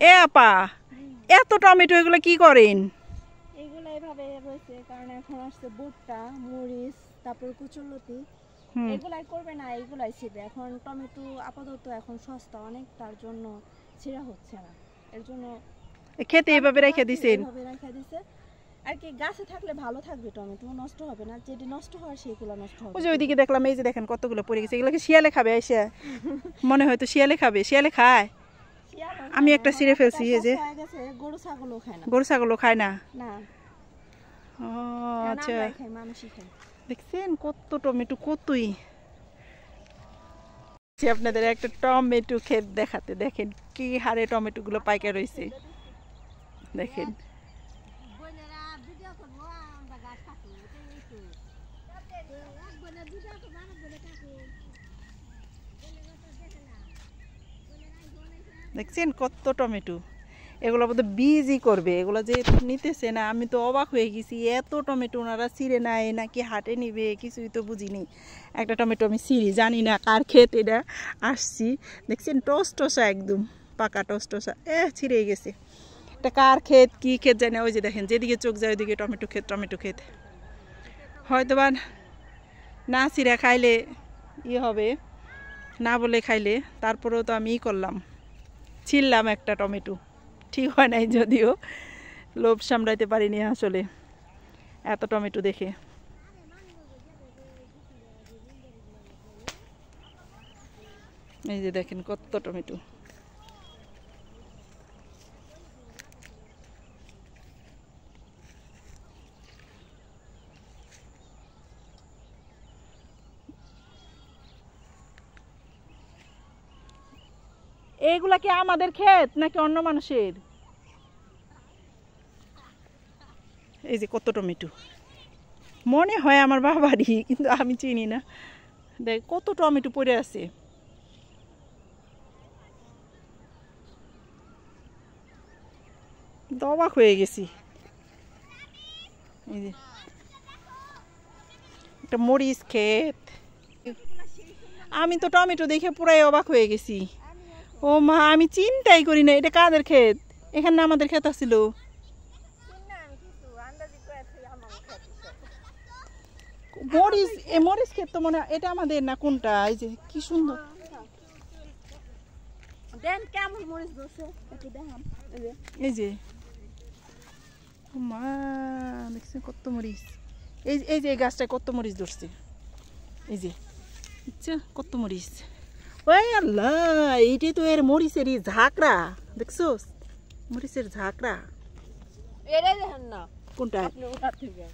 এ আপা এত টমেটো এগুলো কি করেন? এগুলো এভাবে রয়েছে কারণ এখন আসছে ভুট্টা, মরিচ, তারপর কুচুরলতি, এগুলাই করবে না, এগুলাই ছিঁড়বে। এখন টমেটো আপাতত এখন সস্তা অনেক, তার জন্য ছিঁড়া হচ্ছে না, এর জন্য খেতে এইভাবে রেখে দিছেন। এইভাবে রেখে দিছে আর কি, গাছে থাকলে ভালো থাকবে, টমেটো নষ্ট হবে না, যেটি নষ্ট হয় সেগুলো নষ্ট হবে। ওই যে ওইদিকে দেখলাম, এই যে দেখেন কতগুলো পড়ে গেছে, এগুলোকে শিয়ালে খাবে এসে? মনে হয় তো শিয়ালে খাবে। শিয়ালে খায়? আমি একটা ছিঁড়ে ফেলছি। এই যে গরু ছাগলও খায় না। গরু ছাগলও খায় না? না। ও আচ্ছা, মানুষই খায়। দেখছেন কত টমেটো, কতই। আপনাদের একটা টমেটো ক্ষেত দেখাতে, দেখেন কি হারে টমেটো গুলো পাইকা রয়েছে, দেখেন। দেখছেন কত টমেটো, এগুলো বোধহয় বীজই করবে, এগুলো যে নিতেছে না, আমি তো অবাক হয়ে গেছি। এত টমেটো ওনারা ছিঁড়ে নেয় নাকি হাটে নিবে কিছুই তো বুঝিনি। একটা টমেটো আমি ছিঁড়ি, জানি না কার ক্ষেত এটা, আসছি দেখছেন টসটসা, একদম পাকা টসটসা, ছিঁড়ে গেছে। এটা কার ক্ষেত কি ক্ষেত জানি না। ওই যে দেখেন যেদিকে চোখ যায় ওইদিকে টমেটো ক্ষেত, টমেটো ক্ষেত। হয়তো বা না ছিঁড়া খাইলে হবে, না বলে খাইলে। তারপরেও তো আমি করলাম, ছিললাম একটা টমেটো, ঠিক হয় নাই যদিও, লোভ সামলাইতে পারিনি আসলে এত টমেটো দেখে। এই যে দেখেন কত টমেটো। এইগুলা কি আমাদের ক্ষেত নাকি অন্য মানুষের? এই যে কত টমেটো, মনে হয় আমার বাবারই, কিন্তু আমি চিনি না। দেখ কত টমেটো পড়ে আছে। অবাক হয়ে গেছি। এই যে একটা মরিচ ক্ষেত, আমি তো টমেটো দেখে পুরাই অবাক হয়ে গেছি। ও মা, আমি চিন্তাই করি না এটা কাদের ক্ষেত, এখানে না আমাদের ক্ষেত আছিল। মরিচ, মরিচ ক্ষেত তো মনে হয় এটা আমাদের না, কোনটা? এই যে কি সুন্দর, দেন কেমন মরিচ ধরছে একটু দেখান। এই যে মা, দেখছেন কত মরিচ। এই যে এই গাছটায় কত মরিচ ধরছে, এই যে আচ্ছা কত মরিচ। ওই আল্লাহ, এইটাই তো এর মরিচেরই ঝাঁকড়া, দেখছো মরিচের ঝাঁকড়া। এটাই দেখেন না, কোনটা? আপনি ওটা থেকে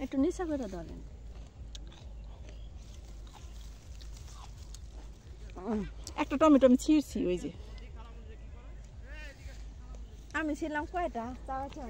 একটু নিচা করে ধরেন। একটা টমেটো আমি ছিঁড়ছি, ওই যে আমি ছিলাম কয়টা, 4টা।